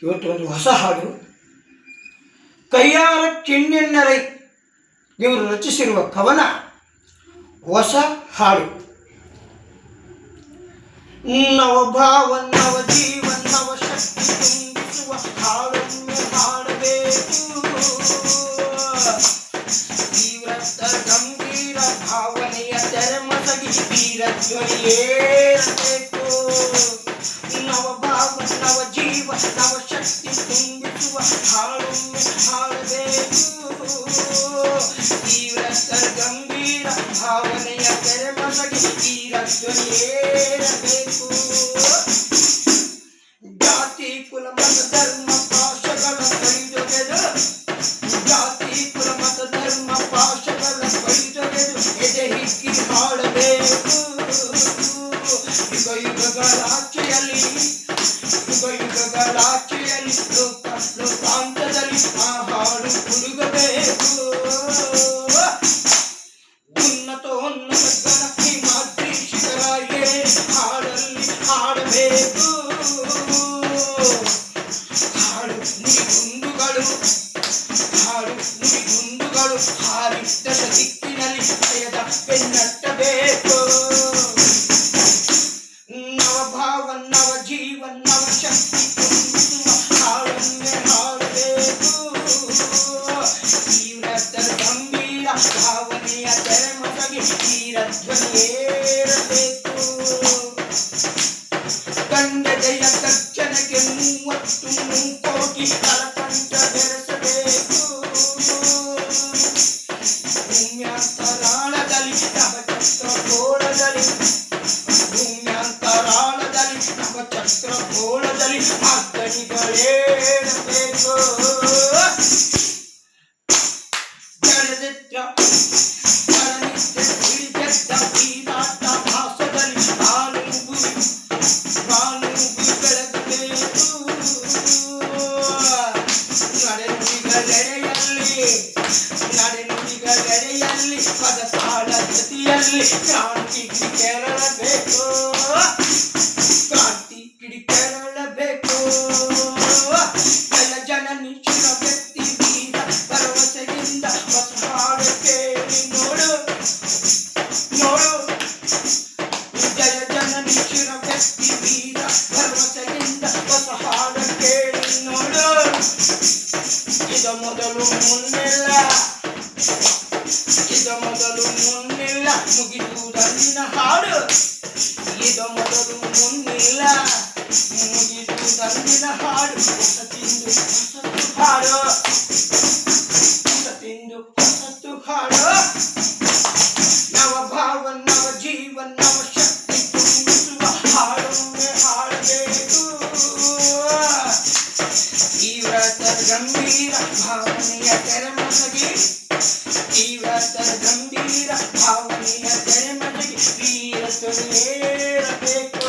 ಇವತ್ತು ಒಂದು ಹೊಸ ಹಾಡು ಕೈಯಾರ ಚಿಣ್ಣೆನ್ನರೈ ಇವರು ರಚಿಸಿರುವ ಕವನ ಹೊಸ ಹಾಡು. ನವಭಾವ ನವ ಜೀವ ನವ ಶಕ್ತಿ ತುಂಬಿಸುವ ಹಾಡೊಮ್ಮೆ ಹಾಡಬೇಕು. ತೀವ್ರತ ಗಂಭೀರ ಭಾವನೆಯ ತೆರೆಮಸಗಿ ತೀರ ಧ್ವನಿಯೇರಬೇಕು. ನವಭಾವ ನವ ಜೀವ ನವ ಶಕ್ತಿ ತುಂಬಿಸುವ ಹಾಡೊಮ್ಮೆ ಹಾಡಬೇಕು. ತೀವ್ರತ ಗಂಭೀರ ಭಾವನೆಯ ತೆರೆಮಸಗಿ ತೀರ ಧ್ವನಿಯೇರಬೇಕು. ಜಾತಿ ಕುಲ ಮತ ಧರ್ಮ ಪಾಶಗಳ ಕೈದೊಗೆದು ಜಾತಿ ಕುಲ ಮತ ಧರ್ಮ ಪಾಶಗಳ ಕೈದೊಗೆದು ಎದೆ ಹಿಕ್ಕಿ ಹಾಡಬೇಕು. ಯುಗ ಯುಗಗಳಾಚೆಯಲ್ಲಿ ಲೋಕಾಂತದಲ್ಲಿ ಆ ಹಾಡು ಹುಡುಗಬೇಕು. ಉನ್ನತೋನ್ನತ ಗಣ ಹಿಮಾದ್ರಿ ಶಿಖರಾಗೆ ಹಾಡಲ್ಲಿ ಹಾಡಬೇಕು. ಹಾಡು ನುಡಿಗುಂಡುಗಳು ಹಾರಿದ್ದ ದಿಕ್ಕಿನಲ್ಲಿ ಭಯದ ಬೆನ್ನಟ್ಟಬೇಕು. ನವಭಾವ ನವ ಜೀವ ನವ ಶಕ್ತಿ ತುಂಬಿಸುವ ಹಾಡೊಮ್ಮೆ ಹಾಡಬೇಕು. ತೀವ್ರತರ ಗಂಭೀರ ಭಾವನೆಯ ತೆರೆಮಸಗಿ ತೀರ ಧ್ವನಿಯೇರಬೇಕು. ಗಂಡದೆಯ ಗರ್ಜನೆಗೆ 30 ಕೋಟಿ ಕಲಕಂಠ ಬೆರೆಸಬೇಕು. ಭೂಮ್ಯಾಂತರಾಳದಲ್ಲಿ ನವಚಕ್ರ ಗೋಳದಲ್ಲಿ ನವಚಕ್ರ ಗೋಳದಲ್ಲಿ ಅಗ್ನಿಗಳೇರಬೇಕು. ಜಲದಿತ್ರ ಜಲನಿತ್ಯ ತಿಳಿದೆದ್ದ ಬೀರಾಟ ಭಾಸದಲ್ಲಿ ಬಾನುಗು ಬೆಳಗಬೇಕು. ನಡೆನುಡಿಗಳೆಡೆಯಲ್ಲಿ ಪದ ತಾಳ ಜೊತೆಯಲ್ಲಿ ಕ್ರಾಂತಿ ಕೆರಳಬೇಕು. ಕ್ರಾಂತಿ ಕಿಡಿ ಕೆರಳಬೇಕು. ಜನ ಜನನಿ ಶಿರ ವ್ಯಕ್ತಿ ವೀರ ಭರವಸೆಯಿಂದ ಹೊಸ ಹಾಡು ಕೇಳಿ ನೋಡು. ಜಯ ಜನನಿ ಶಿರ ವ್ಯಕ್ತಿ ವೀರ ಭರವಸೆಯಿಂದ ಹೊಸ ಹಾಡು ಕೇಳಿ ನೋಡು. ಇದ ಮೊದಲು ಮುನ್ನೆಲ್ಲ ಮುಗಿದುದಂದಿನ ಹಾಡು. ಇದ ಮೊದಲು ಮುನ್ನಿಲ್ಲ ಮುಗಿದುದಂದಿನ ಹಾಡು. ಹೊಸ ತಿಂದು ಹೊಸತು ಹಾಡು. ಹೊಸ ತಿಂದು ಹೊಸತು ಹಾಡು. ನವಭಾವ ನವ ಜೀವ ನವ ಶಕ್ತಿ ತುಂಬಿಸುವ ಹಾಡೊಮ್ಮೆ ಹಾಡಬೇಕು. ತೀವ್ರತರ ಗಂಭೀರ ಭಾವನೆಯ ತೆರೆಮಸಗಿ ತೀವ್ರತರ ಗಂಭೀರ ಭಾವನೆಯ ತೆರೆಮಸಗಿ ವೀರ ಧ್ವನಿಯೇರಬೇಕು.